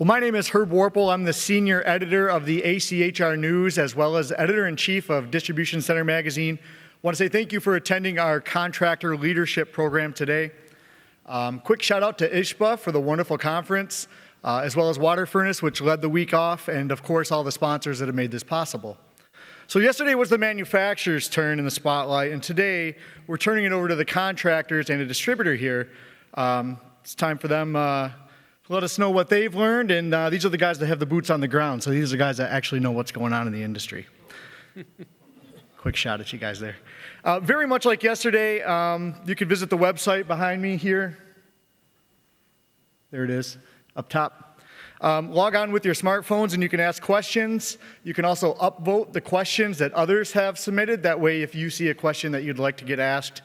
Well, my name is Herb Warple. I'm the senior editor of the ACHR News, as well as editor-in-chief of Distribution Center Magazine. I want to say thank you for attending our Contractor Leadership Program today. Quick shout out to IGSHPA for the wonderful conference, as well as Water Furnace, which led the week off, and of course all the sponsors that have made this possible. So yesterday was the manufacturer's turn in the spotlight, and today we're turning it over to the contractors and a distributor here. It's time for them to let us know what they've learned, and these are the guys that have the boots on the ground, so these are the guys that actually know what's going on in the industry. Quick shout at you guys there. Very much like yesterday, you can visit the website behind me here. There it is, up top. Log on with your smartphones and you can ask questions. You can also upvote the questions that others have submitted. That way, if you see a question that you'd like to get asked,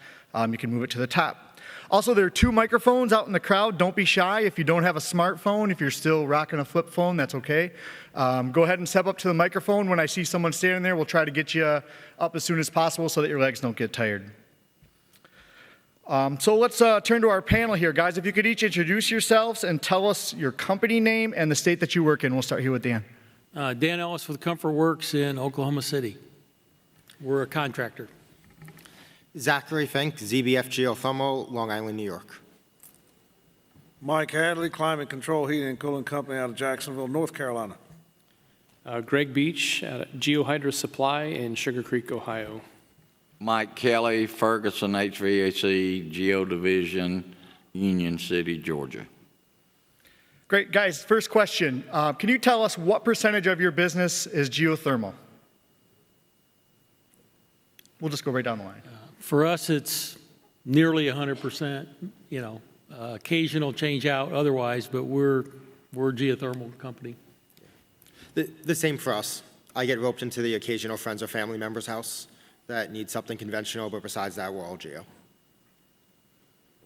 you can move it to the top. Also, there are 2 microphones out in the crowd. Don't be shy. If you don't have a smartphone, if you're still rocking a flip phone, that's okay. Go ahead and step up to the microphone. When I see someone standing there, we'll try to get you up as soon as possible so that your legs don't get tired. So let's turn to our panel here. Guys, if you could each introduce yourselves and tell us your company name and the state that you work in. We'll start here with Dan. Dan Ellis with Comfort Works in Oklahoma City. We're a contractor. Zachary Fink, ZBF Geothermal, Long Island, New York. Mike Hadley, Climate Control Heating and Cooling Company out of Jacksonville, North Carolina. Greg Beach at GeoHydra Supply in Sugar Creek, Ohio. Mike Kelly, Ferguson HVAC, Geo Division, Union City, Georgia. Great. Guys, first question. Can you tell us what percentage of your business is geothermal? We'll just go right down the line. For us, it's nearly 100%, occasional change out otherwise, but we're a geothermal company. The same for us. I get roped into the occasional friends or family member's house that needs something conventional, but besides that, we're all geo.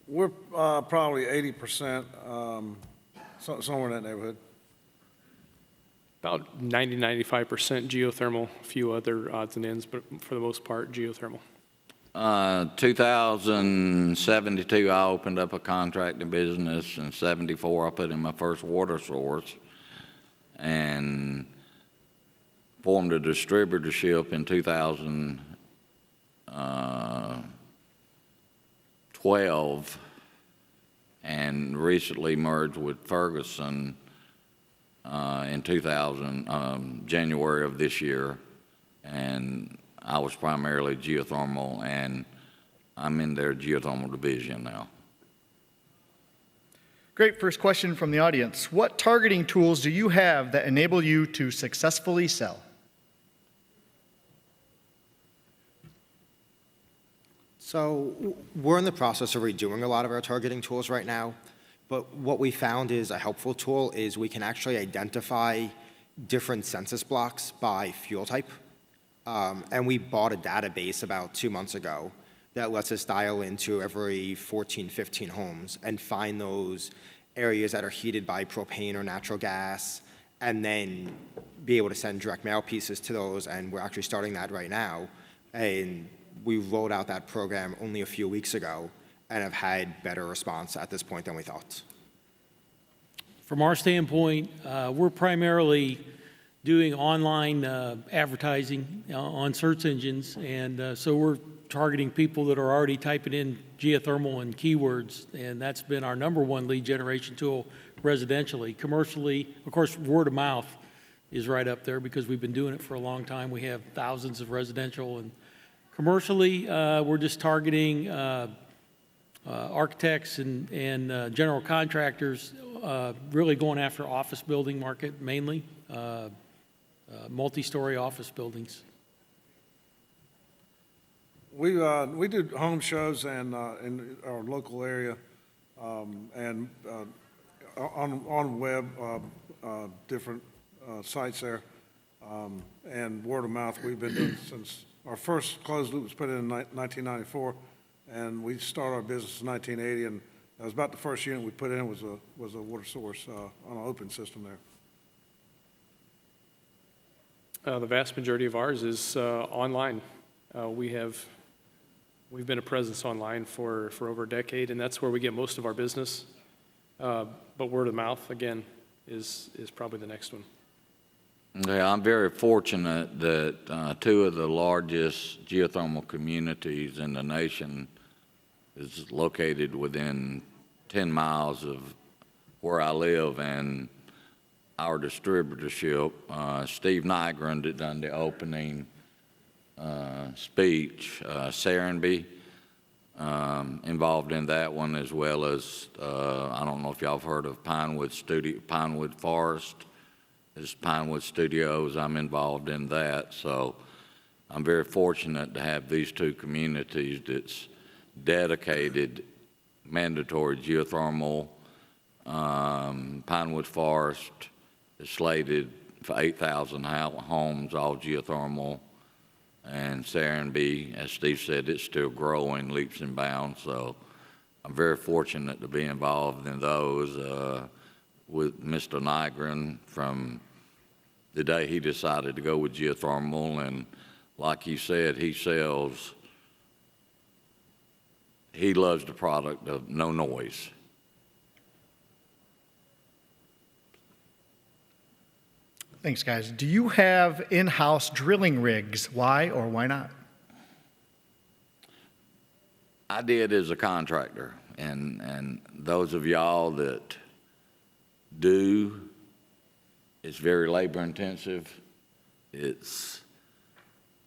We're probably 80%, somewhere in that neighborhood. About 90-95% geothermal, a few other odds and ends, but for the most part, geothermal. 2072, I opened up a contracting business. In 74, I put in my first water source and formed a distributorship in 2012 and recently merged with Ferguson in January of this year, and I was primarily geothermal, and I'm in their geothermal division now. Great. First question from the audience. What targeting tools do you have that enable you to successfully sell? So we're in the process of redoing a lot of our targeting tools right now, but what we found is a helpful tool is we can actually identify different census blocks by fuel type. And we bought a database about 2 months ago that lets us dial into every 14, 15 homes and find those areas that are heated by propane or natural gas, and then be able to send direct mail pieces to those, and we're actually starting that right now. And we rolled out that program only a few weeks ago and have had better response at this point than we thought. From our standpoint, we're primarily doing online advertising on search engines, and so we're targeting people that are already typing in geothermal and keywords, and that's been our #1 lead generation tool residentially. Commercially, of course, word of mouth is right up there because we've been doing it for a long time. We have thousands of residential, and commercially, we're just targeting architects and general contractors, really going after office building market mainly. Multi-story office buildings. We do home shows and in our local area, and on web, different sites there, and word of mouth. We've been doing since our first closed loop was put in 1994, and we started our business in 1980, and that was about the first unit we put in was a water source on an open system there. The vast majority of ours is online. We've been a presence online for over a decade, and that's where we get most of our business. But word of mouth, again, is probably the next one. Yeah, I'm very fortunate that two of the largest geothermal communities in the nation is located within 10 miles of where I live, and our distributorship. Steve Nygren that done the opening speech, Serenby, involved in that one, as well as, I don't know if y'all have heard of Pinewood Forest. It's Pinewood Studios. I'm involved in that. So I'm very fortunate to have these two communities that's dedicated mandatory geothermal. Pinewood Forest is slated for 8,000 homes, all geothermal. And Serenby, as Steve said, it's still growing leaps and bounds. So I'm very fortunate to be involved in those with Mr. Nygren from the day he decided to go with geothermal. And like he said, he loves the product of no noise. Thanks, guys. Do you have in-house drilling rigs? Why or why not? I did as a contractor, and those of y'all that do, it's very labor intensive. It's,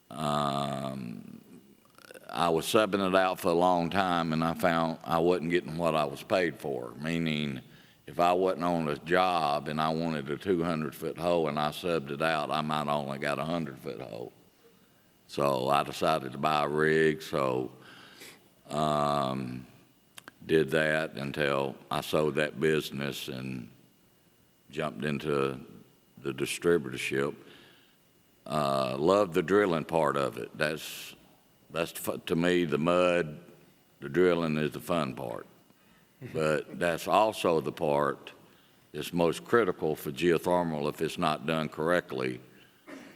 I was subbing it out for a long time, and I found I wasn't getting what I was paid for, meaning if I wasn't on a job and I wanted a 200-foot hole and I subbed it out, I might only got a 100-foot hole. So I decided to buy a rig, so did that until I sold that business and jumped into the distributorship. Love the drilling part of it. That's to me, the mud, the drilling is the fun part. But that's also the part that's most critical for geothermal. If it's not done correctly,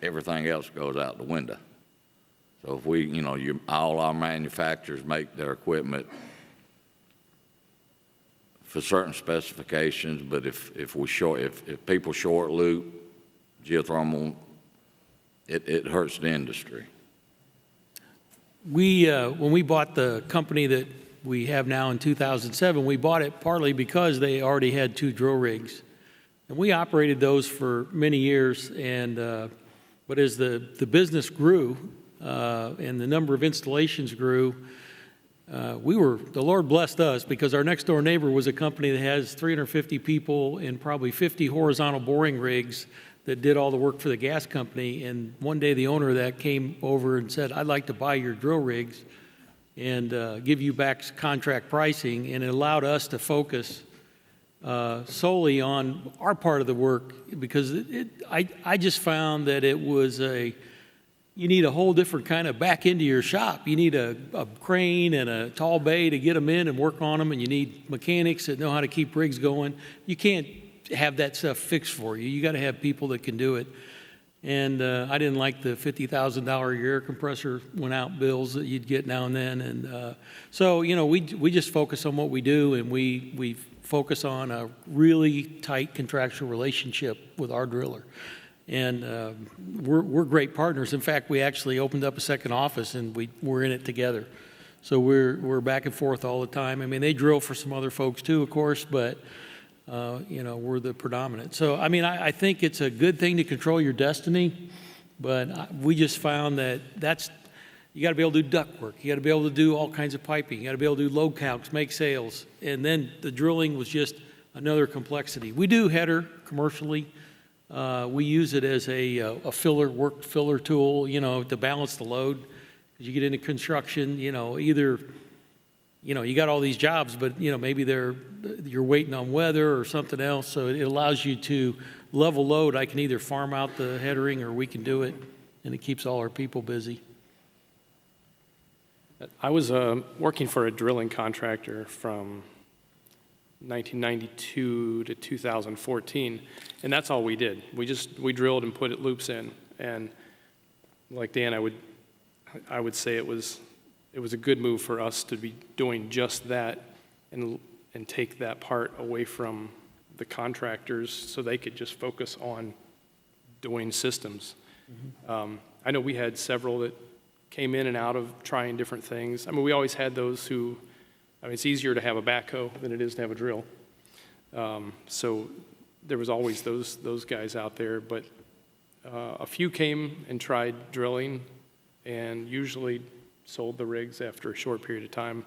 everything else goes out the window. So if we, all our manufacturers make their equipment for certain specifications, but if people short loop geothermal, it hurts the industry. When we bought the company that we have now in 2007, we bought it partly because they already had 2 drill rigs. And we operated those for many years, but as the business grew and the number of installations grew, the Lord blessed us because our next door neighbor was a company that has 350 people and probably 50 horizontal boring rigs that did all the work for the gas company. And one day the owner of that came over and said, "I'd like to buy your drill rigs and give you back contract pricing," and it allowed us to focus solely on our part of the work because I just found that it was you need a whole different kind of back into your shop. You need a crane and a tall bay to get them in and work on them, and you need mechanics that know how to keep rigs going. You can't have that stuff fixed for you. You got to have people that can do it. And I didn't like the $50,000 a year compressor went out bills that you'd get now and then. And so, we just focus on what we do, and we focus on a really tight contractual relationship with our driller. And we're great partners. In fact, we actually opened up a second office, and we're in it together. So we're back and forth all the time. I mean, they drill for some other folks too, of course, but we're the predominant. So, I think it's a good thing to control your destiny, but we just found that you got to be able to do duct work. You got to be able to do all kinds of piping. You got to be able to do load counts, make sales. And then the drilling was just another complexity. We do header commercially. We use it as a work filler tool, to balance the load. As you get into construction, either you got all these jobs, but maybe you're waiting on weather or something else. So it allows you to level load. I can either farm out the headering or we can do it, and it keeps all our people busy. I was working for a drilling contractor from 1992 to 2014, and that's all we did. We drilled and put loops in, and like Dan, I would say it was a good move for us to be doing just that and take that part away from the contractors so they could just focus on doing systems. I know we had several that came in and out of trying different things. I mean, we always had those who, I mean, it's easier to have a backhoe than it is to have a drill. So there was always those guys out there, but a few came and tried drilling and usually sold the rigs after a short period of time.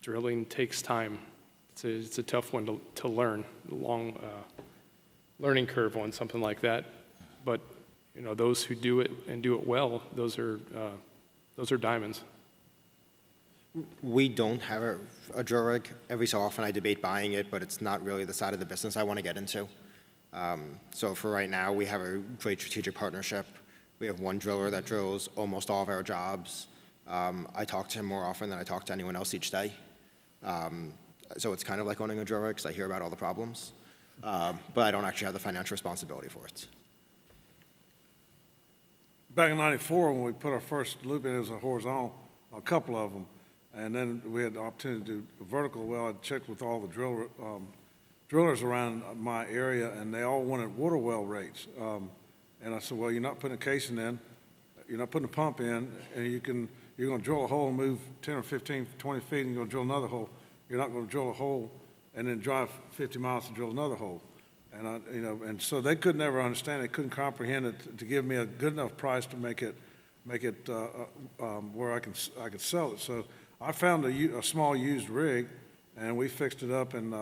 Drilling takes time. It's a tough one to learn, long learning curve on something like that. But you know, those who do it and do it well, those are diamonds. We don't have a drill rig. Every so often I debate buying it, but it's not really the side of the business I want to get into. So for right now, we have a great strategic partnership. We have one driller that drills almost all of our jobs. I talk to him more often than I talk to anyone else each day. So it's kind of like owning a drill rig because I hear about all the problems. But I don't actually have the financial responsibility for it. Back in '94, when we put our first loop in, it was a horizontal, a couple of them. And then we had the opportunity to do a vertical well. I checked with all the drillers around my area, and they all wanted water well rates. And I said, well, you're not putting a casing in, you're not putting a pump in, and you're going to drill a hole and move 10 or 15, 20 feet, and you're going to drill another hole. You're not going to drill a hole and then drive 50 miles to drill another hole. And and so they could never understand. They couldn't comprehend it to give me a good enough price to make it where I could sell it. So I found a small used rig, and we fixed it up, and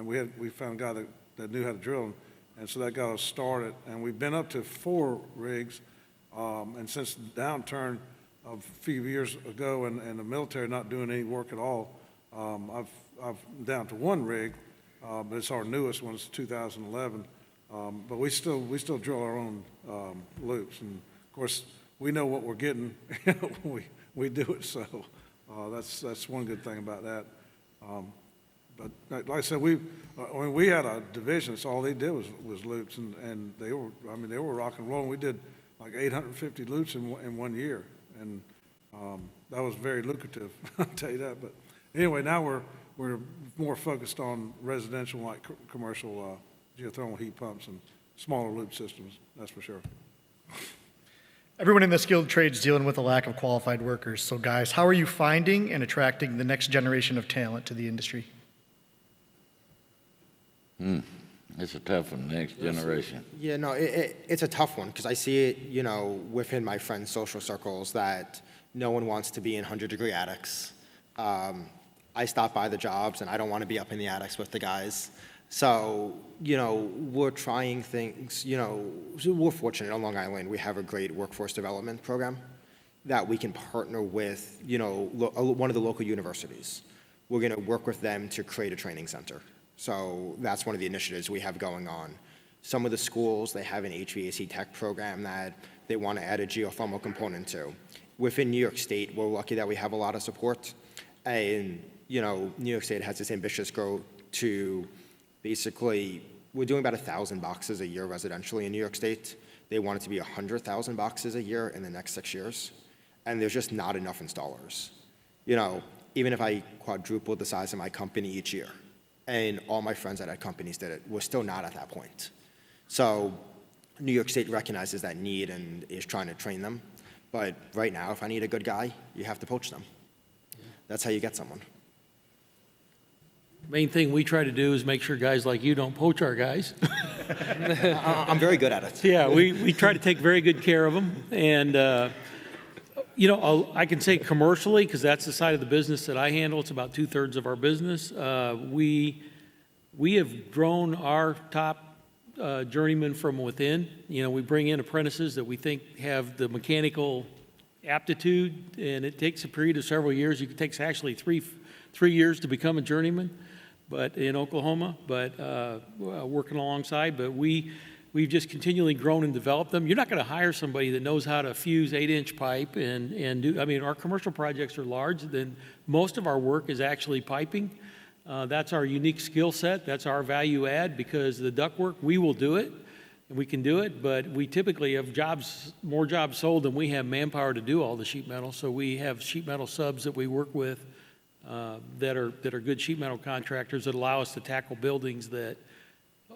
we found a guy that knew how to drill, and so that got us started. And we've been up to 4 rigs, and since the downturn of a few years ago, and the military not doing any work at all, I've down to 1 rig. But it's our newest one. It's 2011. But we still drill our own loops, and of course we know what we're getting when we do it. So that's one good thing about that. But like I said, we had a division. So all they did was loops, and they were rock and rolling. We did like 850 loops in 1 year, and that was very lucrative. I'll tell you that. But anyway, now we're more focused on residential, like commercial geothermal heat pumps and smaller loop systems, that's for sure. Everyone in the skilled trades dealing with a lack of qualified workers. So guys, how are you finding and attracting the next generation of talent to the industry? It's a tough one, next generation. Yeah, no, it's a tough one because I see it, within my friends' social circles that no one wants to be in 100-degree attics. I stop by the jobs, and I don't want to be up in the attics with the guys. So, we're trying things, we're fortunate on Long Island. We have a great workforce development program that we can partner with, one of the local universities. We're going to work with them to create a training center. So that's one of the initiatives we have going on. Some of the schools, they have an HVAC tech program that they want to add a geothermal component to. Within New York State, we're lucky that we have a lot of support. And, New York State has this ambitious goal to basically, we're doing about 1,000 boxes a year residentially in New York State. They want it to be 100,000 boxes a year in the next 6 years. And there's just not enough installers. Even if I quadrupled the size of my company each year, and all my friends that had companies did it, we're still not at that point. So New York State recognizes that need and is trying to train them. But right now, if I need a good guy, you have to poach them. That's how you get someone. Main thing we try to do is make sure guys like you don't poach our guys. I'm very good at it. Yeah, we try to take very good care of them. And, I can say commercially, because that's the side of the business that I handle. It's about 2/3 of our business. We have grown our top journeyman from within. We bring in apprentices that we think have the mechanical aptitude, and it takes a period of several years. It takes actually three years to become a journeyman, but in Oklahoma, working alongside. But we've just continually grown and developed them. You're not going to hire somebody that knows how to fuse 8-inch pipe and do. Our commercial projects are large. Then most of our work is actually piping. That's our unique skill set. That's our value add, because the duct work, we will do it, and we can do it, but we typically have more jobs sold than we have manpower to do all the sheet metal. So we have sheet metal subs that we work with that are good sheet metal contractors that allow us to tackle buildings that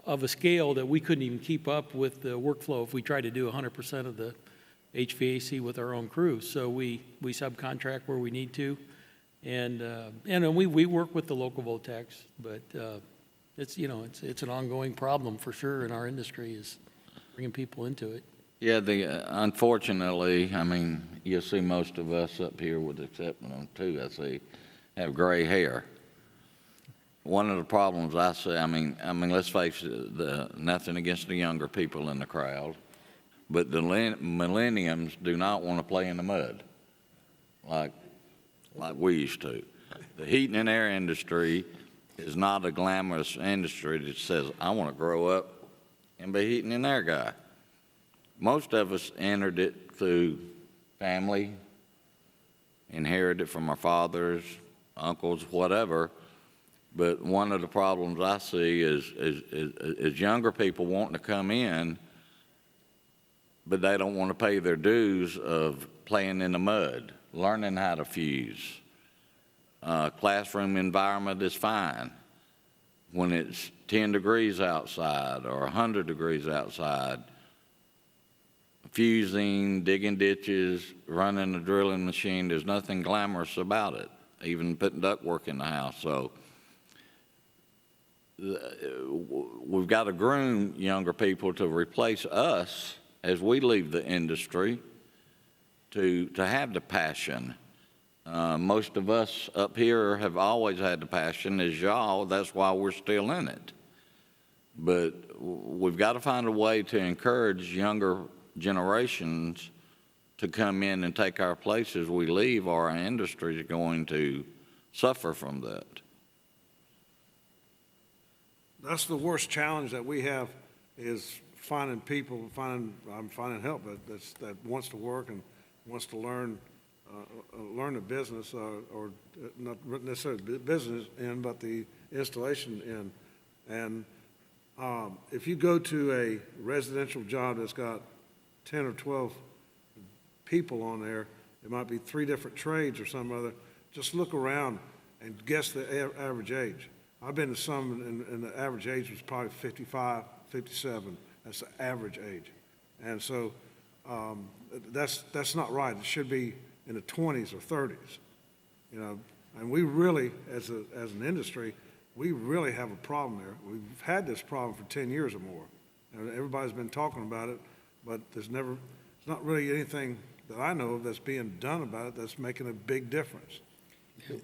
of a scale that we couldn't even keep up with the workflow if we tried to do 100% of the HVAC with our own crew. So we subcontract where we need to, and we work with the local Votex, but it's an ongoing problem for sure in our industry, is bringing people into it. Yeah, unfortunately, I mean, you'll see most of us up here, with the exception of two, I see, have gray hair. One of the problems I see, I mean, let's face it, nothing against the younger people in the crowd, but the millenniums do not want to play in the mud like we used to. The heating and air industry is not a glamorous industry that says, I want to grow up and be a heating and air guy. Most of us entered it through family, inherited from our fathers, uncles, whatever. But one of the problems I see is younger people wanting to come in, but they don't want to pay their dues of playing in the mud, learning how to fuse. Classroom environment is fine when it's 10 degrees outside or 100 degrees outside. Fusing, digging ditches, running a drilling machine, there's nothing glamorous about it, even putting ductwork in the house. So we've got to groom younger people to replace us as we leave the industry to have the passion. Most of us up here have always had the passion, as y'all, that's why we're still in it. But we've got to find a way to encourage younger generations to come in and take our place as we leave, or our industry is going to suffer from that. That's the worst challenge that we have, is finding people, finding help that wants to work and wants to learn the business, or not necessarily the business end, but the installation end. And if you go to a residential job that's got 10 or 12 people on there, it might be 3 different trades or some other, just look around and guess the average age. I've been to some, and the average age was probably 55, 57. That's the average age. And so that's not right. It should be in the 20s or 30s. You know, and we really, as an industry, we really have a problem there. We've had this problem for 10 years or more. And everybody's been talking about it, but there's not really anything that I know of that's being done about it that's making a big difference. Yeah.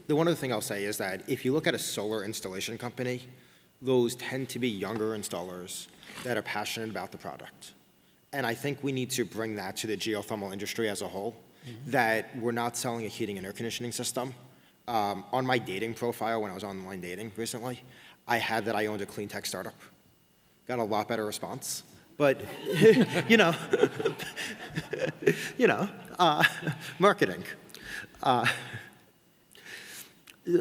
The one other thing I'll say is that if you look at a solar installation company, those tend to be younger installers that are passionate about the product. And I think we need to bring that to the geothermal industry as a whole, that we're not selling a heating and air conditioning system. On my dating profile, when I was online dating recently, I had that I owned a clean tech startup. Got a lot better response. But, marketing.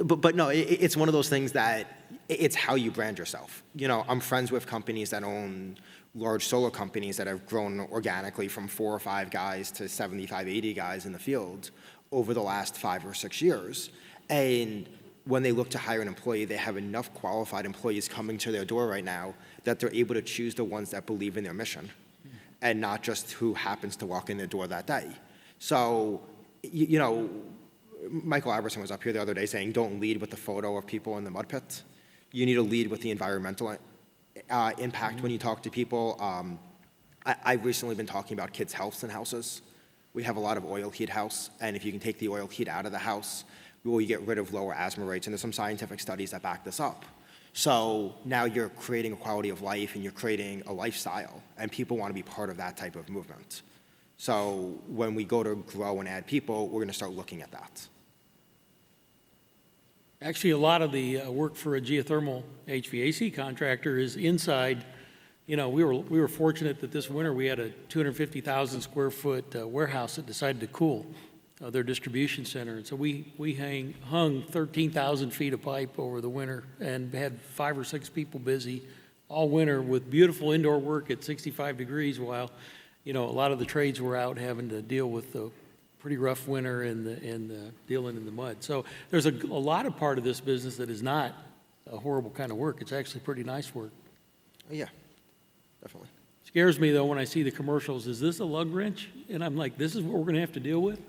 But no, it's one of those things that it's how you brand yourself. You know, I'm friends with companies that own large solar companies that have grown organically from 4 or 5 guys to 75, 80 guys in the field over the last 5 or 6 years. And when they look to hire an employee, they have enough qualified employees coming to their door right now that they're able to choose the ones that believe in their mission and not just who happens to walk in the door that day. So, Michael Iverson was up here the other day saying, don't lead with the photo of people in the mud pit. You need to lead with the environmental impact when you talk to people. I've recently been talking about kids' health in houses. We have a lot of oil heat house, and if you can take the oil heat out of the house, will you get rid of lower asthma rates? And there's some scientific studies that back this up. So now you're creating a quality of life and you're creating a lifestyle, and people want to be part of that type of movement. So when we go to grow and add people, we're going to start looking at that. Actually, a lot of the work for a geothermal HVAC contractor is inside. You know, we were fortunate that this winter we had a 250,000 square foot warehouse that decided to cool their distribution center. And so we hung 13,000 feet of pipe over the winter and had 5 or 6 people busy all winter with beautiful indoor work at 65 degrees while, a lot of the trades were out having to deal with the pretty rough winter and dealing in the mud. So there's a lot of part of this business that is not a horrible kind of work. It's actually pretty nice work. Yeah, definitely. Scares me, though, when I see the commercials, is this a lug wrench? And I'm like, this is what we're going to have to deal with?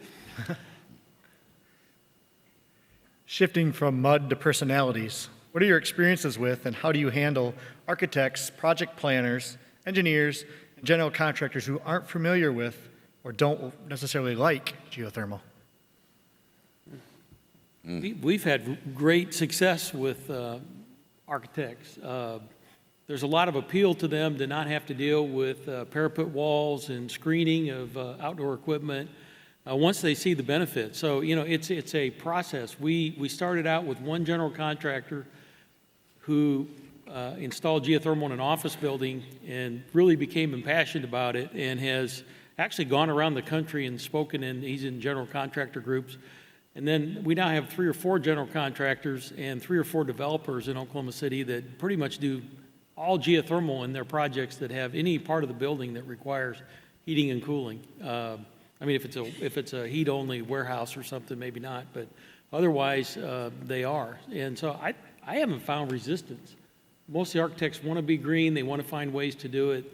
Shifting from mud to personalities, what are your experiences with and how do you handle architects, project planners, engineers, and general contractors who aren't familiar with or don't necessarily like geothermal? We've had great success with architects. There's a lot of appeal to them to not have to deal with parapet walls and screening of outdoor equipment once they see the benefits. So, you know, it's a process. We started out with one general contractor who installed geothermal in an office building and really became impassioned about it and has actually gone around the country and spoken he's in general contractor groups. And then we now have 3 or 4 general contractors and 3 or 4 developers in Oklahoma City that pretty much do all geothermal in their projects that have any part of the building that requires heating and cooling. I mean, if it's a heat-only warehouse or something, maybe not, but otherwise they are. And so I haven't found resistance. Most of the architects want to be green. They want to find ways to do it.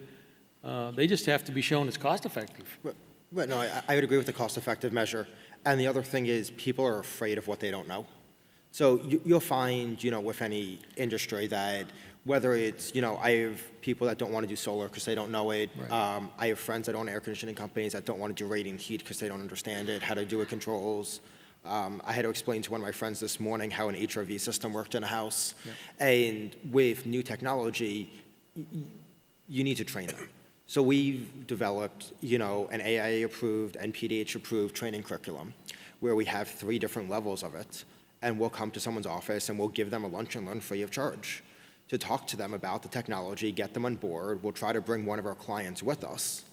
They just have to be shown it's cost-effective. But no, I would agree with the cost-effective measure. And the other thing is people are afraid of what they don't know. So you'll find, you know, with any industry that whether it's, you know, I have people that don't want to do solar because they don't know it. Right. I have friends that own air conditioning companies that don't want to do radiant heat because they don't understand it, how to do it controls. I had to explain to one of my friends this morning how an HRV system worked in a house. Yep. And with new technology, you need to train them. So we've developed, you know, an AIA-approved, NPDH-approved training curriculum where we have 3 different levels of it. And we'll come to someone's office and we'll give them a lunch and learn free of charge to talk to them about the technology, get them on board. We'll try to bring one of our clients with us,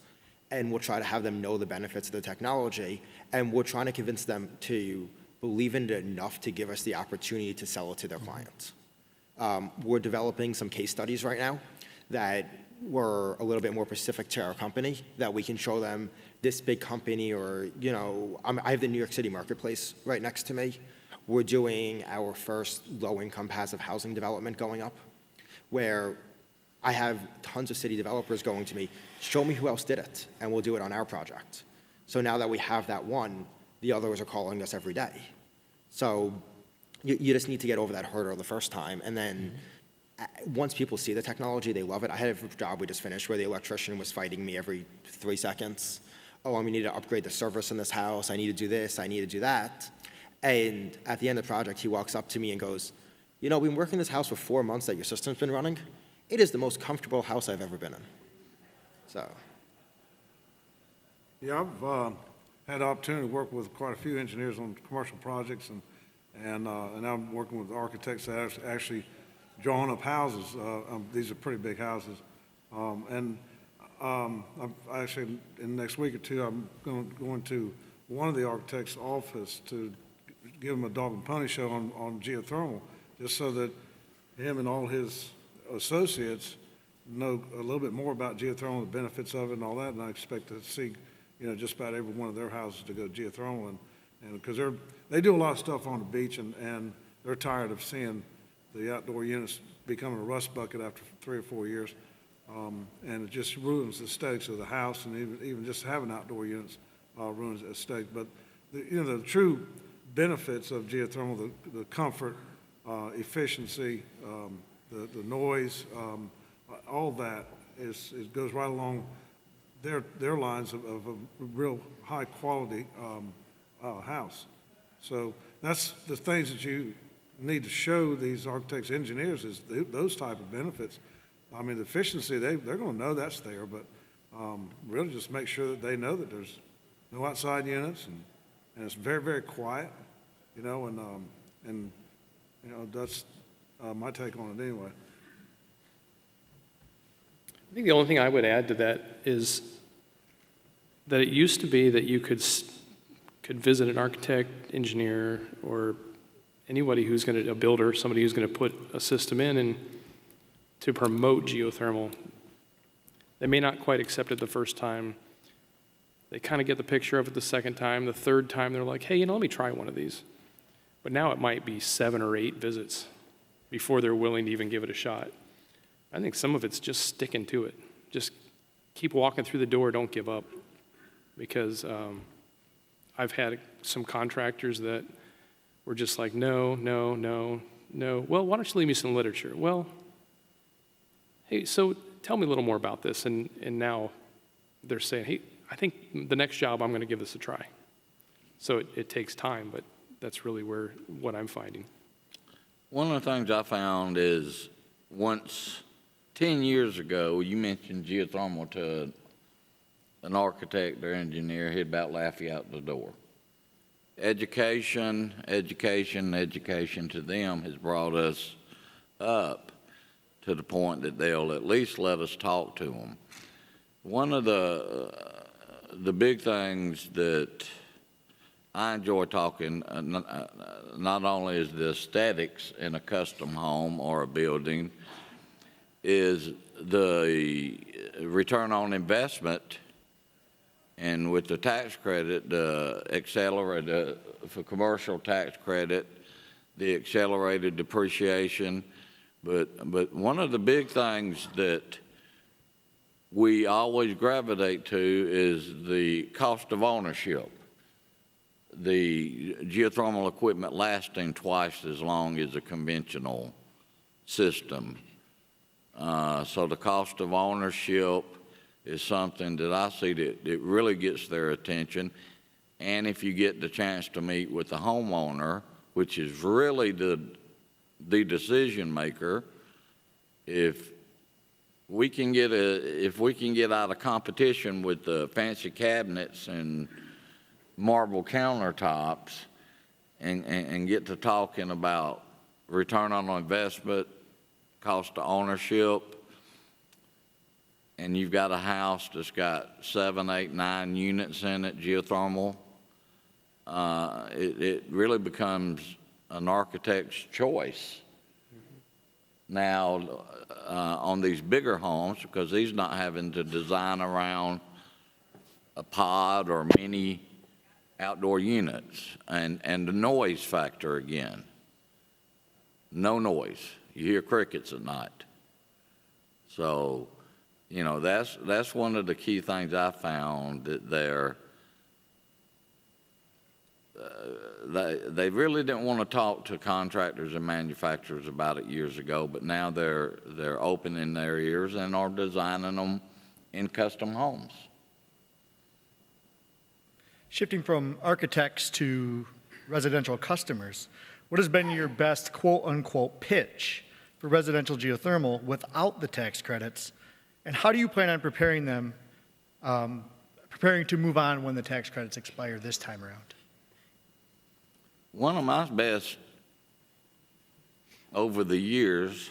and we'll try to have them know the benefits of the technology, and we're trying to convince them to believe in it enough to give us the opportunity to sell it to their clients. We're developing some case studies right now that were a little bit more specific to our company, that we can show them this big company or, you know, I have the New York City marketplace right next to me. We're doing our first low-income passive housing development going up, where I have tons of city developers going to me, show me who else did it, and we'll do it on our project. So now that we have that one, the others are calling us every day. So you just need to get over that hurdle the first time, and then once people see the technology, they love it. I had a job we just finished where the electrician was fighting me every 3 seconds. Oh, I need to upgrade the service in this house. I need to do this. I need to do that. And at the end of the project, he walks up to me and goes, you know, we've been working in this house for 4 months that your system's been running. It is the most comfortable house I've ever been in. So. Yeah, I've had the opportunity to work with quite a few engineers on commercial projects, and I'm working with architects that have actually drawn up houses. These are pretty big houses. Actually, in the next week or 2, I'm going to one of the architects' office to give him a dog and pony show on geothermal, just so that him and all his associates know a little bit more about geothermal, the benefits of it and all that, and I expect to see, you know, just about every one of their houses to go geothermal, and because they do a lot of stuff on the beach, and they're tired of seeing the outdoor units becoming a rust bucket after 3 or 4 years, and it just ruins the aesthetics of the house, and even just having outdoor units ruins the aesthetic. But the true benefits of geothermal, the comfort, efficiency, the noise, all that it goes right along their lines of a real high quality house. So that's the things that you need to show these architects, engineers, is those type of benefits. I mean, the efficiency, they're going to know that's there, but really just make sure that they know that there's no outside units, and it's very, very quiet, you know, and you know, that's my take on it anyway. I think the only thing I would add to that is that it used to be that you could visit an architect, engineer, or anybody a builder, somebody who's going to put a system in and to promote geothermal. They may not quite accept it the first time, They kind of get the picture of it the second time. The third time, they're like, hey, let me try one of these. But now it might be 7 or 8 visits before they're willing to even give it a shot. I think some of it's just sticking to it. Just keep walking through the door, don't give up. Because I've had some contractors that were just like, no. Well, why don't you leave me some literature? Well, hey, so tell me a little more about this. And now they're saying, hey, I think the next job I'm going to give this a try. So it takes time, but that's really what I'm finding. One of the things I found is once 10 years ago, you mentioned geothermal to an architect or engineer, he'd about laugh you out the door. Education to them has brought us up to the point that they'll at least let us talk to them. One of the big things that I enjoy talking, not only is the aesthetics in a custom home or a building, is the return on investment. And with the tax credit, for commercial tax credit, the accelerated depreciation. But one of the big things that we always gravitate to is the cost of ownership. The geothermal equipment lasting twice as long as a conventional system. So the cost of ownership is something that I see that really gets their attention. And if you get the chance to meet with the homeowner, which is really the decision maker, if we can get out of competition with the fancy cabinets and marble countertops and get to talking about return on investment, cost of ownership, and you've got a house that's got 7, 8, 9 units in it, geothermal, it really becomes an architect's choice. Now, on these bigger homes, because he's not having to design around a pod or many outdoor units, and the noise factor again. No noise. You hear crickets at night. So, that's one of the key things I found that they really didn't want to talk to contractors and manufacturers about it years ago, but now they're opening their ears and are designing them in custom homes. Shifting from architects to residential customers, what has been your best quote-unquote pitch for residential geothermal without the tax credits, and how do you plan on preparing to move on when the tax credits expire this time around? One of my best over the years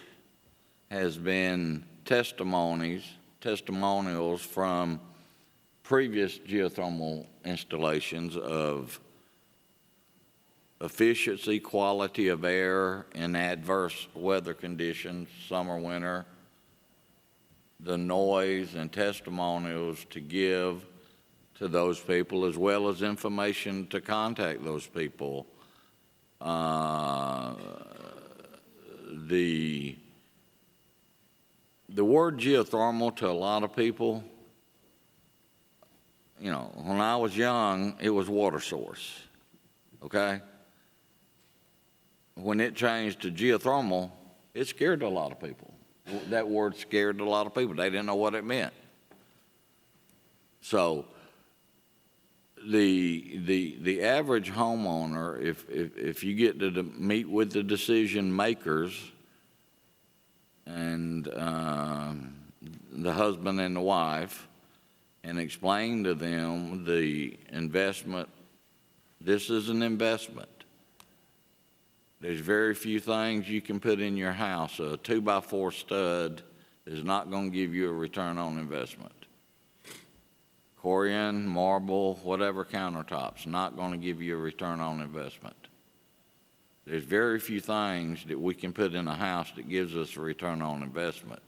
has been testimonials from previous geothermal installations of efficiency, quality of air in adverse weather conditions, summer, winter, the noise and testimonials to give to those people, as well as information to contact those people. The word geothermal to a lot of people, when I was young, it was water source, okay? When it changed to geothermal, it scared a lot of people. That word scared a lot of people. They didn't know what it meant. So the average homeowner, if you get to meet with the decision makers and the husband and the wife, and explain to them the investment, this is an investment. There's very few things you can put in your house. A 2x4 stud is not going to give you a return on investment. Corian, marble, whatever countertops, not going to give you a return on investment. There's very few things that we can put in a house that gives us a return on investment.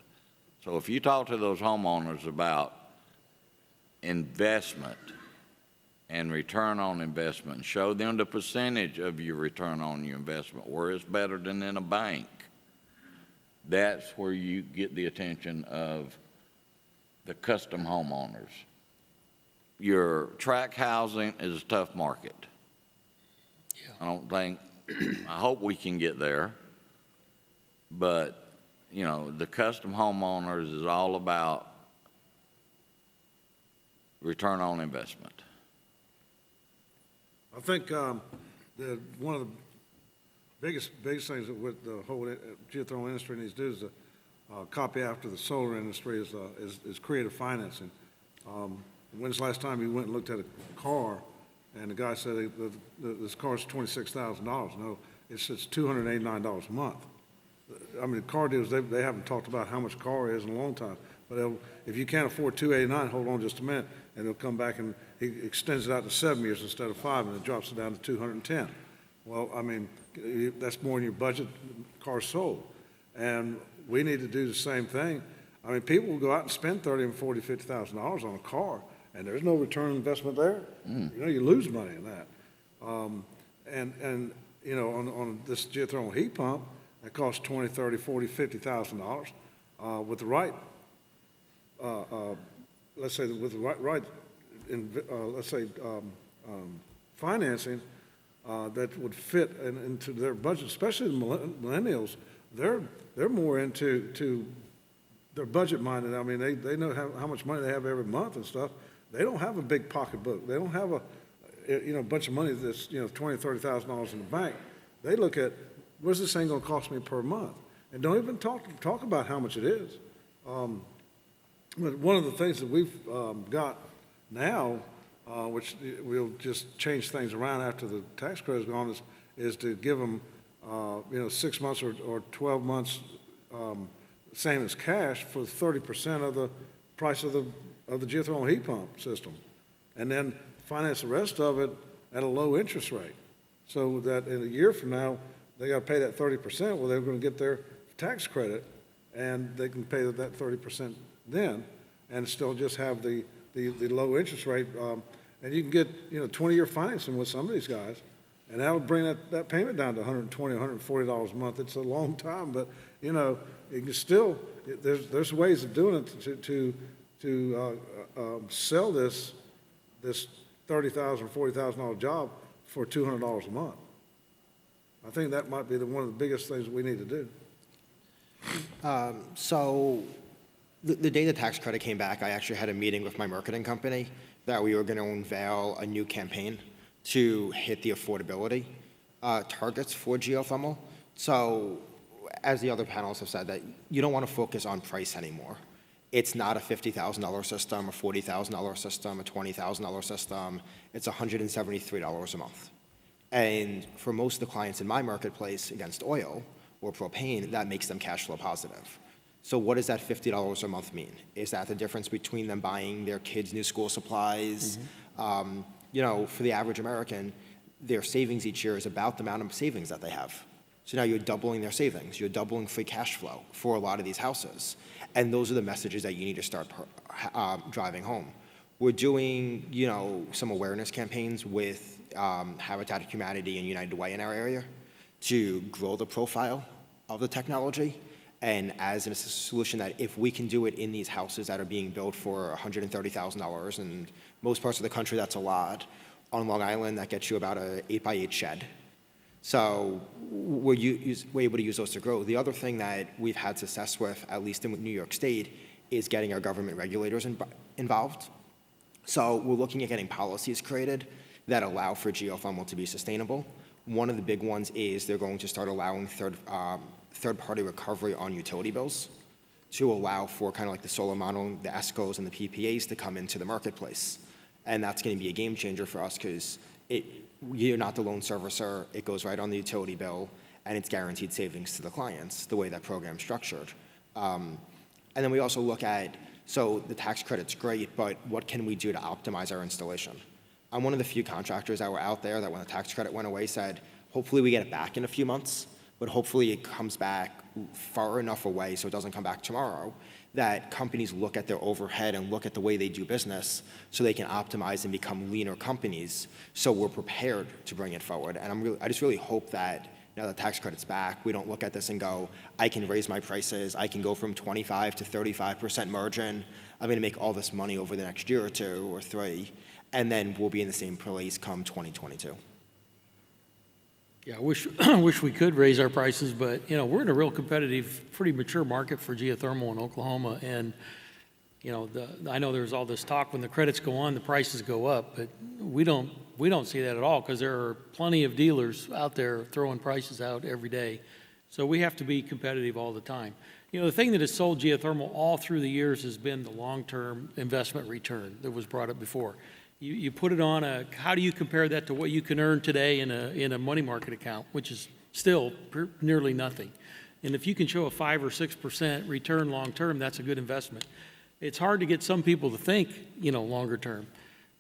So if you talk to those homeowners about investment, and return on investment. Show them the percentage of your return on your investment, where it's better than in a bank. That's where you get the attention of the custom homeowners. Your tract housing is a tough market. I don't think, I hope we can get there, but, you know, the custom homeowners is all about return on investment. I think one of the biggest things that with the whole geothermal industry needs to do is copy after the solar industry is creative financing. When's the last time you went and looked at a car and the guy said this car's $26,000? No, it's $289 a month. I mean, car dealers, they haven't talked about how much a car is in a long time. But if you can't afford $289, hold on just a minute, and he'll come back and he extends it out to 7 years instead of 5, and it drops it down to $210. Well, I mean, that's more than your budget, car sold. And we need to do the same thing. I mean, people will go out and spend $30,000 and $40,000, $50,000 on a car, and there's no return on investment there. You know, you lose money in that. And you know, on this geothermal heat pump, it costs $20,000, $30,000, $40,000, $50,000. With the right, let's say with the right financing that would fit into their budget, especially the millennials, they're more into their budget minded. I mean, they know how much money they have every month and stuff. They don't have a big pocketbook. They don't have a bunch of money that's $20,000, $30,000 in the bank. They look at, what's this thing going to cost me per month, and don't even talk about how much it is. But one of the things that we've got now, which we'll just change things around after the tax credit's gone, is to give them 6 months or 12 months, same as cash, for 30% of the price of the geothermal heat pump system, and then finance the rest of it at a low interest rate, so that in a year from now they got to pay that 30%. Well, they're going to get their tax credit, and they can pay that 30% then, and still just have the low interest rate. And you can get 20-year financing with some of these guys, and that'll bring that payment down to $120, $140 a month. It's a long time, but you can still, there's ways of doing it to sell this $30,000 or $40,000 job for $200 a month. I think that might be one of the biggest things that we need to do. So the day the tax credit came back, I actually had a meeting with my marketing company that we were going to unveil a new campaign to hit the affordability targets for geothermal. So as the other panelists have said, that you don't want to focus on price anymore. It's not a $50,000 system, a $40,000 system, a $20,000 system. It's $173 a month. And for most of the clients in my marketplace against oil or propane, that makes them cash flow positive. So what does that $50 a month mean? Is that the difference between them buying their kids new school supplies? For the average American, their savings each year is about the amount of savings that they have. So now you're doubling their savings. You're doubling free cash flow for a lot of these houses. And those are the messages that you need to start driving home. We're doing, some awareness campaigns with Habitat for Humanity and United Way in our area to grow the profile of the technology, and as a solution that if we can do it in these houses that are being built for $130,000, and most parts of the country that's a lot, on Long Island that gets you about an 8x8 shed. So we're able to use those to grow. The other thing that we've had success with, at least in New York State, is getting our government regulators involved. So we're looking at getting policies created that allow for geothermal to be sustainable. One of the big ones is they're going to start allowing third-party recovery on utility bills to allow for kind of like the solar model, the ESCOs and the PPAs to come into the marketplace. And that's going to be a game changer for us because you're not the loan servicer. It goes right on the utility bill, and it's guaranteed savings to the clients, the way that program's structured. And then we also look at, so the tax credit's great, but what can we do to optimize our installation? I'm one of the few contractors that were out there that when the tax credit went away said, hopefully we get it back in a few months, but hopefully it comes back far enough away so it doesn't come back tomorrow, that companies look at their overhead and look at the way they do business so they can optimize and become leaner companies. So we're prepared to bring it forward. And I just really hope that now that tax credit's back, we don't look at this and go, I can raise my prices. I can go from 25 to 35% margin. I'm going to make all this money over the next year or two or three, and then we'll be in the same place come 2022. Yeah, I wish we could raise our prices, but, we're in a real competitive, pretty mature market for geothermal in Oklahoma. And, I know there's all this talk when the credits go on, the prices go up, but we don't see that at all because there are plenty of dealers out there throwing prices out every day. So we have to be competitive all the time. The thing that has sold geothermal all through the years has been the long-term investment return that was brought up before. You put it on how do you compare that to what you can earn today in a money market account, which is still nearly nothing. And if you can show a 5 or 6% return long-term, that's a good investment. It's hard to get some people to think, longer term.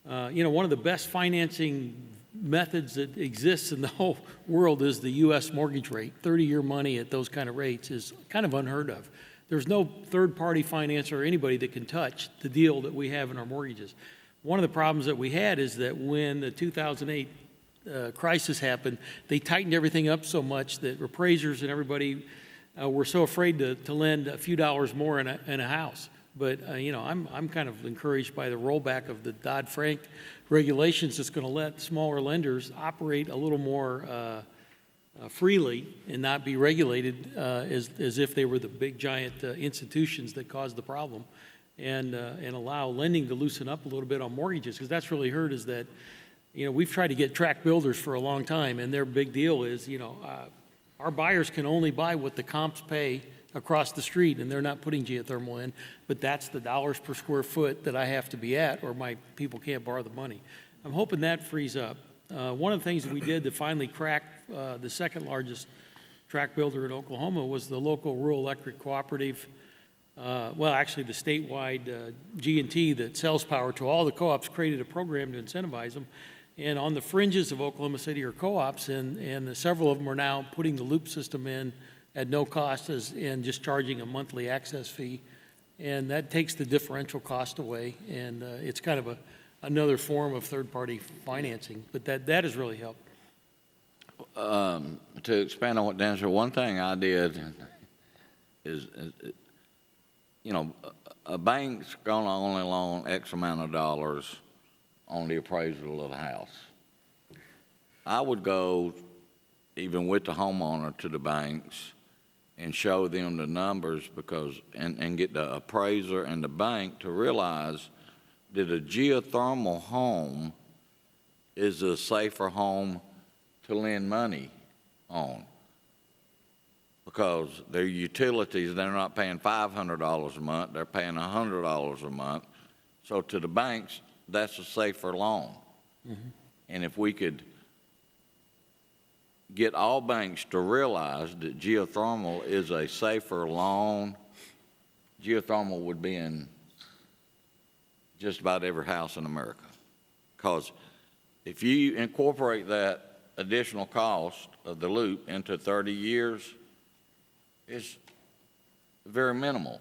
One of the best financing methods that exists in the whole world is the U.S. mortgage rate. 30-year money at those kind of rates is kind of unheard of. There's no third-party financer or anybody that can touch the deal that we have in our mortgages. One of the problems that we had is that when the 2008 crisis happened, they tightened everything up so much that appraisers and everybody were so afraid to lend a few dollars more in a house. But, I'm kind of encouraged by the rollback of the Dodd-Frank regulations that's going to let smaller lenders operate a little more freely and not be regulated as if they were the big, giant institutions that caused the problem. And allow lending to loosen up a little bit on mortgages, because that's really hurt is that, we've tried to get tract builders for a long time, and their big deal is, our buyers can only buy what the comps pay across the street, and they're not putting geothermal in, but that's the dollars per square foot that I have to be at, or my people can't borrow the money. I'm hoping that frees up. One of the things that we did to finally crack the second largest tract builder in Oklahoma was the local rural electric cooperative. Actually, the statewide G&T that sells power to all the co-ops created a program to incentivize them. And on the fringes of Oklahoma City are co-ops, and several of them are now putting the loop system in at no cost and just charging a monthly access fee. And that takes the differential cost away, and it's kind of another form of third-party financing. But that has really helped. To expand on what Dan said, one thing I did is a bank's going to only loan X amount of dollars on the appraisal of the house. I would go, even with the homeowner, to the banks and show them the numbers and get the appraiser and the bank to realize that a geothermal home is a safer home to lend money on. Because their utilities, they're not paying $500 a month, they're paying $100 a month. So to the banks, that's a safer loan. Mm-hmm. And if we could get all banks to realize that geothermal is a safer loan, geothermal would be in just about every house in America. Because if you incorporate that additional cost of the loop into 30 years, it's very minimal,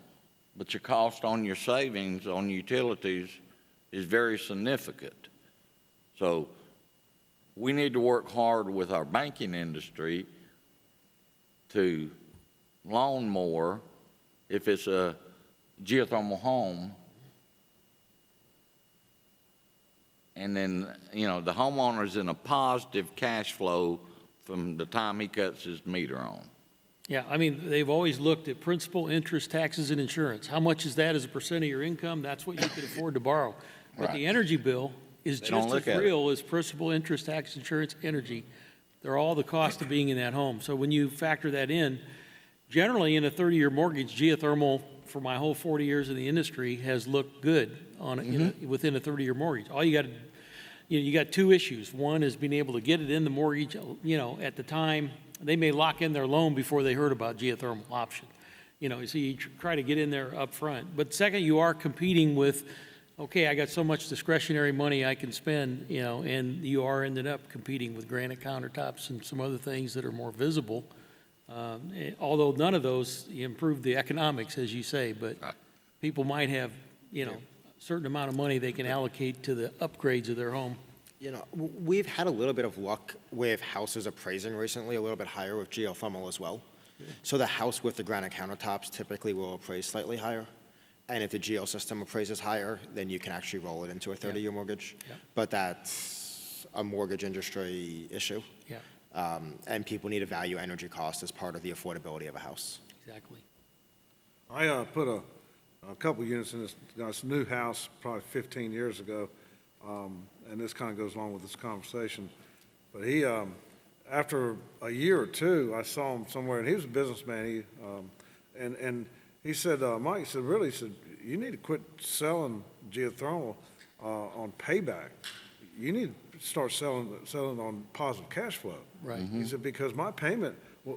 but your cost on your savings on utilities is very significant. So we need to work hard with our banking industry to loan more if it's a geothermal home. And then, the homeowner's in a positive cash flow from the time he cuts his meter on. Yeah, they've always looked at principal, interest, taxes, and insurance. How much is that as a percent of your income? That's what you can afford to borrow. But Right. the energy bill is just as real as principal, interest, tax, insurance, energy. They're all the cost of being in that home. So when you factor that in, generally in a 30-year mortgage, geothermal, for my whole 40 years in the industry, has looked good on within a 30-year mortgage. All you got to you got two issues. One is being able to get it in the mortgage, at the time. They may lock in their loan before they heard about geothermal option. So you try to get in there up front. But second, you are competing with, okay, I got so much discretionary money I can spend, and you are ended up competing with granite countertops and some other things that are more visible. Although none of those improve the economics, as you say, but people might have, a certain amount of money they can allocate to the upgrades of their home. We've had a little bit of luck with houses appraising recently, a little bit higher with geothermal as well. So the house with the granite countertops typically will appraise slightly higher. And if the geo system appraises higher, then you can actually roll it into a 30-year mortgage. Yeah. But that's a mortgage industry issue. Yeah, And people need to value energy cost as part of the affordability of a house. exactly. I put a couple units in this new house probably 15 years ago, and this kind of goes along with this conversation. But he, after a year or two, I saw him somewhere, and he was a businessman. And he said, Mike, he said, you need to quit selling geothermal on payback. You need to start selling on positive cash flow. Right. He said, because my payment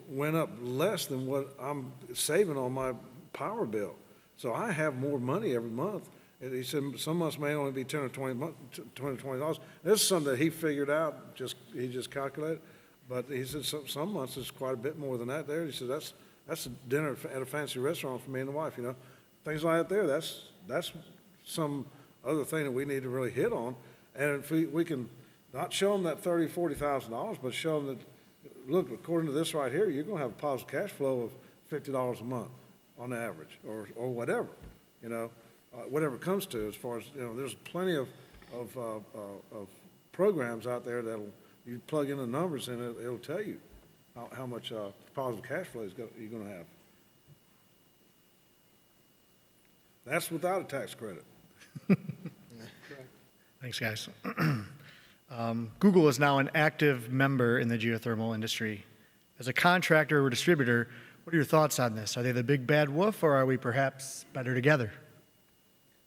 went up less than what I'm saving on my power bill. So I have more money every month. And he said some months may only be $10 or $20. This is something that he figured out, he just calculated. But he said some months it's quite a bit more than that there. He said that's a dinner at a fancy restaurant for me and the wife, Things like that there, that's some other thing that we need to really hit on. And if we can not show them that $30,000, $40,000, but show them that, look, according to this right here, you're going to have a positive cash flow of $50 a month on average, or whatever, whatever it comes to as far as, there's plenty of programs out there that'll, you plug in the numbers and it'll tell you how much positive cash flow you're going to have. That's without a tax credit. Thanks, guys. Google is now an active member in the geothermal industry. As a contractor or distributor, what are your thoughts on this? Are they the big bad wolf, or are we perhaps better together?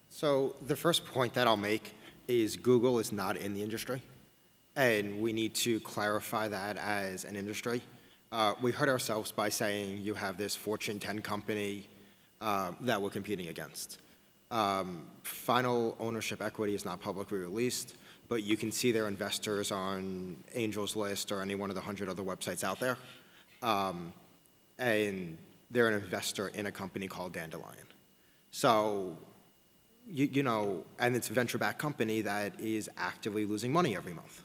So the first point that I'll make is Google is not in the industry, and we need to clarify that as an industry. We hurt ourselves by saying you have this Fortune 10 company that we're competing against. Final ownership equity is not publicly released, but you can see their investors on Angel's List or any one of the 100 other websites out there. And they're an investor in a company called Dandelion. So, and it's a venture-backed company that is actively losing money every month.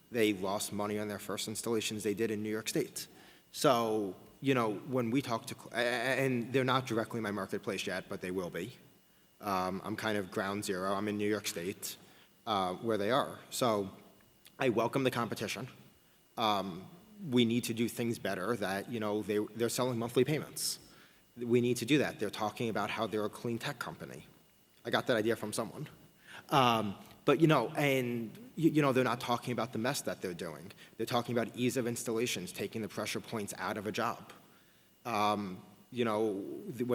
They lost money on their first installations they did in New York State. So, when we talk to, and they're not directly in my marketplace yet, but they will be. I'm kind of ground zero. I'm in New York State, where they are. So I welcome the competition. We need to do things better that, they're selling monthly payments. We need to do that. They're talking about how they're a clean tech company. I got that idea from someone. But, they're not talking about the mess that they're doing. They're talking about ease of installations, taking the pressure points out of a job. When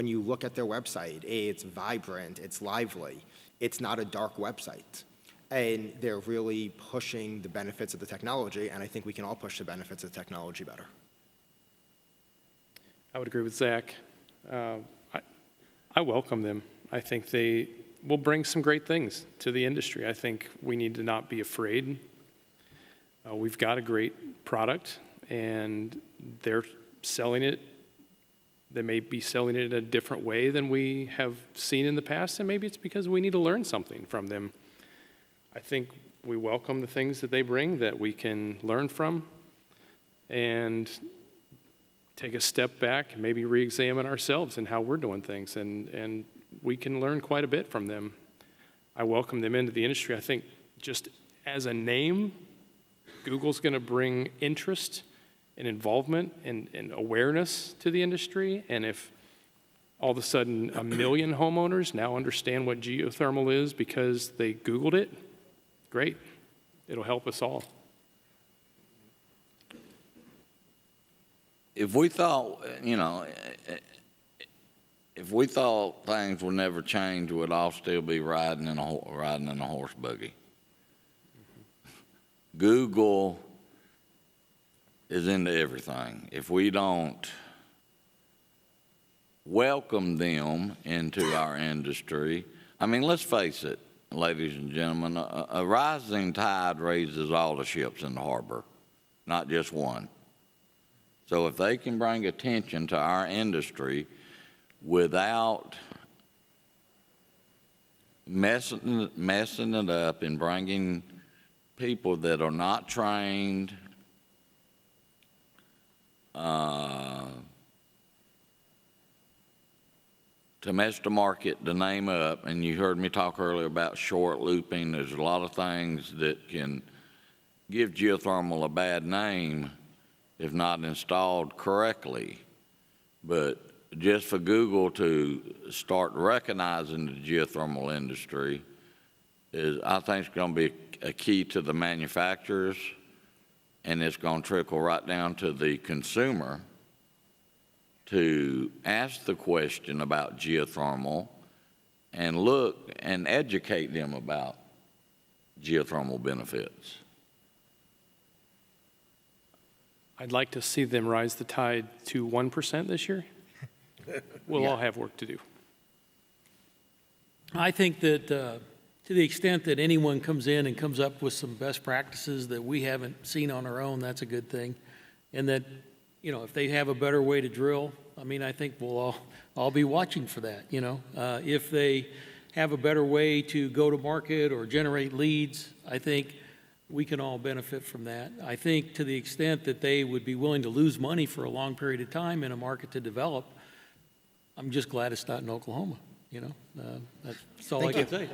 you look at their website, it's vibrant, it's lively. It's not a dark website. And they're really pushing the benefits of the technology, and I think we can all push the benefits of the technology better. I would agree with Zach. I welcome them. I think they will bring some great things to the industry. I think we need to not be afraid. We've got a great product, and they're selling it. They may be selling it in a different way than we have seen in the past, and maybe it's because we need to learn something from them. I think we welcome the things that they bring that we can learn from and take a step back and maybe re-examine ourselves and how we're doing things, and we can learn quite a bit from them. I welcome them into the industry. I think just as a name, Google's going to bring interest and involvement and awareness to the industry, and if all of a sudden 1 million homeowners now understand what geothermal is because they Googled it, great. It'll help us all. If we thought, if we thought things would never change, we'd all still be riding in a horse buggy. Google is into everything. If we don't welcome them into our industry, let's face it, ladies and gentlemen, a rising tide raises all the ships in the harbor, not just one. So if they can bring attention to our industry without messing it up and bringing people that are not trained, to mess the market, the name up, and you heard me talk earlier about short looping. There's a lot of things that can give geothermal a bad name if not installed correctly. But just for Google to start recognizing the geothermal industry is, I think, it's going to be a key to the manufacturers, and it's going to trickle right down to the consumer to ask the question about geothermal and look and educate them about geothermal benefits. I'd like to see them rise the tide to 1% this year. We'll all have work to do. I think that to the extent that anyone comes in and comes up with some best practices that we haven't seen on our own, that's a good thing. And that, if they have a better way to drill, I think we'll all be watching for that, If they have a better way to go to market or generate leads, I think we can all benefit from that. I think to the extent that they would be willing to lose money for a long period of time in a market to develop, I'm just glad it's not in Oklahoma, That's all I can say.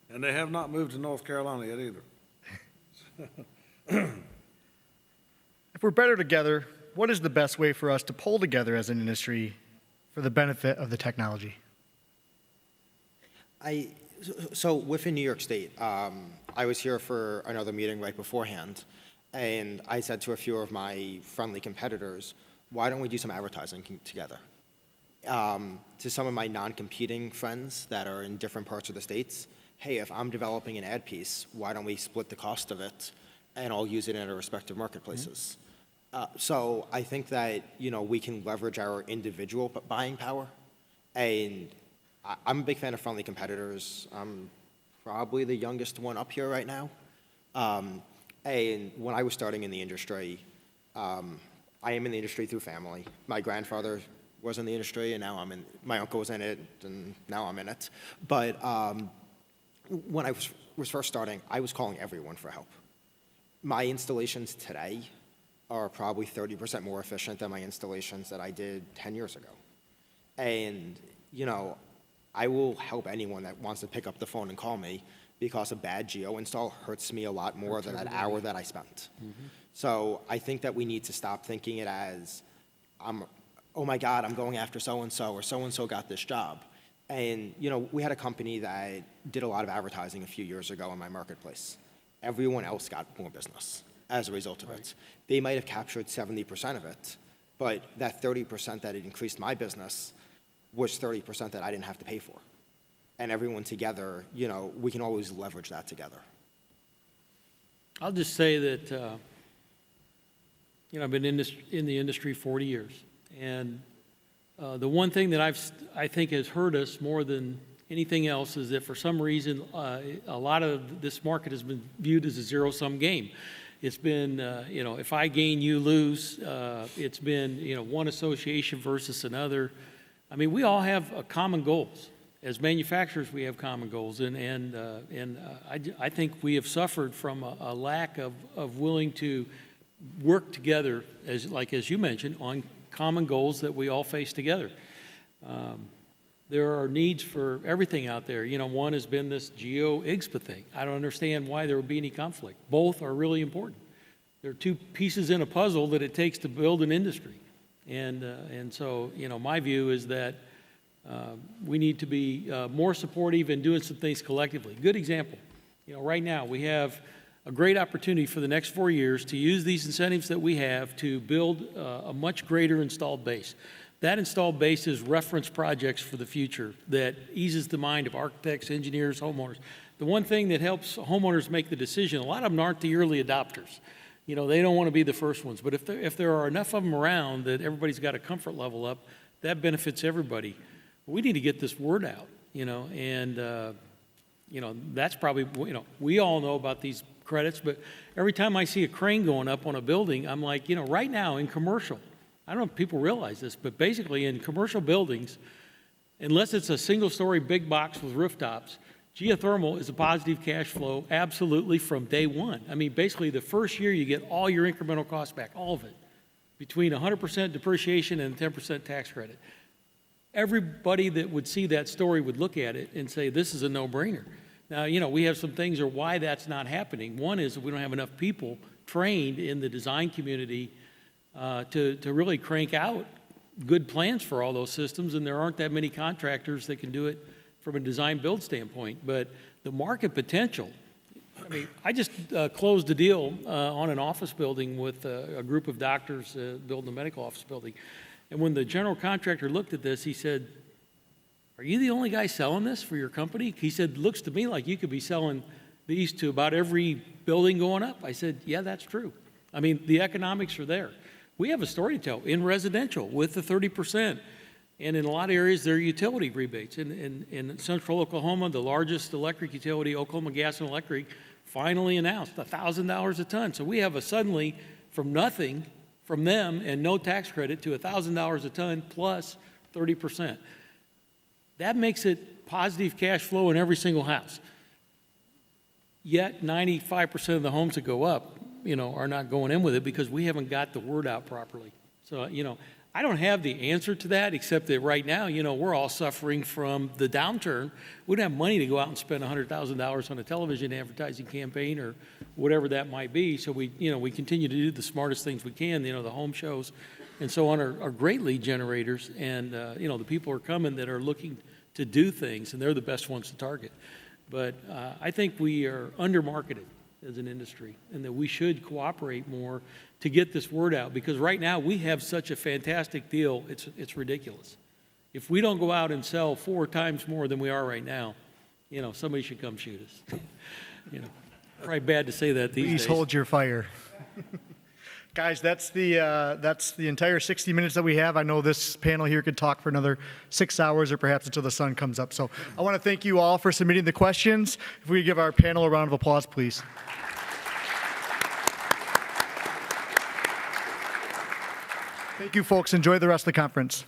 And they have not moved to North Carolina yet either. If we're better together, what is the best way for us to pull together as an industry for the benefit of the technology? So within New York State, I was here for another meeting right beforehand, and I said to a few of my friendly competitors, why don't we do some advertising together? To some of my non-competing friends that are in different parts of the states, hey, if I'm developing an ad piece, why don't we split the cost of it and I'll use it in our respective marketplaces? So I think that, we can leverage our individual buying power. And I'm a big fan of friendly competitors. I'm probably the youngest one up here right now. And when I was starting in the industry, I am in the industry through family. My grandfather was in the industry, and now my uncle was in it, and now I'm in it. But when I was first starting, I was calling everyone for help. My installations today are probably 30% more efficient than my installations that I did 10 years ago. And, I will help anyone that wants to pick up the phone and call me, because a bad geo install hurts me a lot more than that hour that I spent. So I think that we need to stop thinking it as, oh my God, I'm going after so-and-so, or so-and-so got this job. And, we had a company that did a lot of advertising a few years ago in my marketplace. Everyone else got more business as a result of it. They might have captured 70% of it, but that 30% that it increased my business was 30% that I didn't have to pay for. And everyone together, we can always leverage that together. I'll just say that, I've been in the industry 40 years. And the one thing that I think has hurt us more than anything else is that for some reason, a lot of this market has been viewed as a zero-sum game. It's been, if I gain, you lose. It's been, one association versus another. We all have common goals. As manufacturers, we have common goals, and I think we have suffered from a lack of willing to work together, as you mentioned, on common goals that we all face together. There are needs for everything out there. One has been this IGSHPA thing. I don't understand why there would be any conflict. Both are really important. There are two pieces in a puzzle that it takes to build an industry. And so, my view is that we need to be more supportive and doing some things collectively. Good example, right now we have a great opportunity for the next 4 years to use these incentives that we have to build a much greater installed base. That installed base is reference projects for the future that eases the mind of architects, engineers, homeowners. The one thing that helps homeowners make the decision, a lot of them aren't the early adopters. They don't want to be the first ones. But if there are enough of them around that everybody's got a comfort level up, that benefits everybody. We need to get this word out, and, that's probably, we all know about these credits, but every time I see a crane going up on a building, I'm like, right now in commercial, I don't know if people realize this, but basically in commercial buildings, unless it's a single-story big box with rooftops, geothermal is a positive cash flow absolutely from day one. I mean, basically, the first year you get all your incremental costs back, all of it, between 100% depreciation and 10% tax credit. Everybody that would see that story would look at it and say, this is a no-brainer. Now, we have some things or why that's not happening. One is we don't have enough people trained in the design community to really crank out good plans for all those systems, and there aren't that many contractors that can do it from a design build standpoint. But the market potential, I mean, I just closed a deal on an office building with a group of doctors building a medical office building. And when the general contractor looked at this, he said, "Are you the only guy selling this for your company?" He said, "Looks to me like you could be selling these to about every building going up." I said, "Yeah, that's true." I mean, the economics are there. We have a story to tell in residential with the 30%. And in a lot of areas, there are utility rebates. In central Oklahoma, the largest electric utility, Oklahoma Gas and Electric, finally announced $1,000 a ton. So we have a suddenly from nothing from them and no tax credit to $1,000 a ton plus 30%. That makes it positive cash flow in every single house. Yet 95% of the homes that go up, are not going in with it because we haven't got the word out properly. So, I don't have the answer to that, except that right now, we're all suffering from the downturn. We don't have money to go out and spend $100,000 on a television advertising campaign or whatever that might be. So we continue to do the smartest things we can. The home shows and so on are great lead generators. And, the people are coming that are looking to do things, and they're the best ones to target. But I think we are under-marketed as an industry, and that we should cooperate more to get this word out, because right now we have such a fantastic deal, it's ridiculous. If we don't go out and sell 4 times more than we are right now, somebody should come shoot us. Probably bad to say that these days. Please hold your fire. Guys, that's the entire 60 minutes that we have. I know this panel here could talk for another 6 hours or perhaps until the sun comes up. So I want to thank you all for submitting the questions. If we could give our panel a round of applause, please. Thank you, folks. Enjoy the rest of the conference.